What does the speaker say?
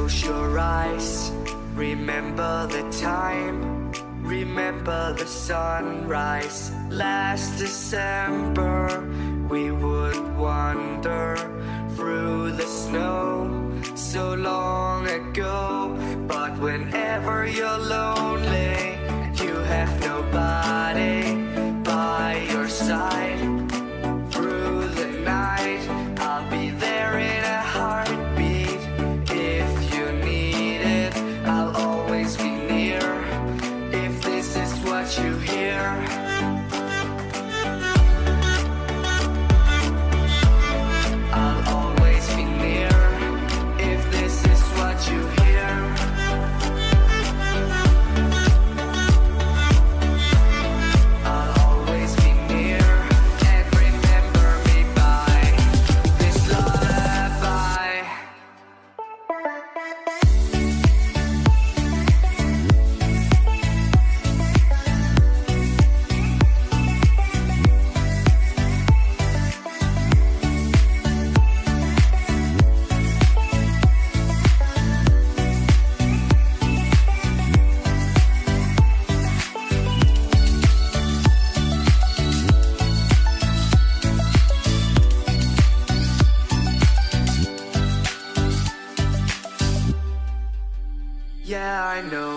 Close your eyes, remember the time, remember the sunrise. Last December, we would wander through the snow so long ago. But whenever you're lonely and you have nobody by your side, through the night, I'll be there in a heartbeat. If you need it, I'll always be near. If this is what you hear, I'll always be near. If this is what you hear, I'll always be near. And remember me by this lullaby. Yeah, I know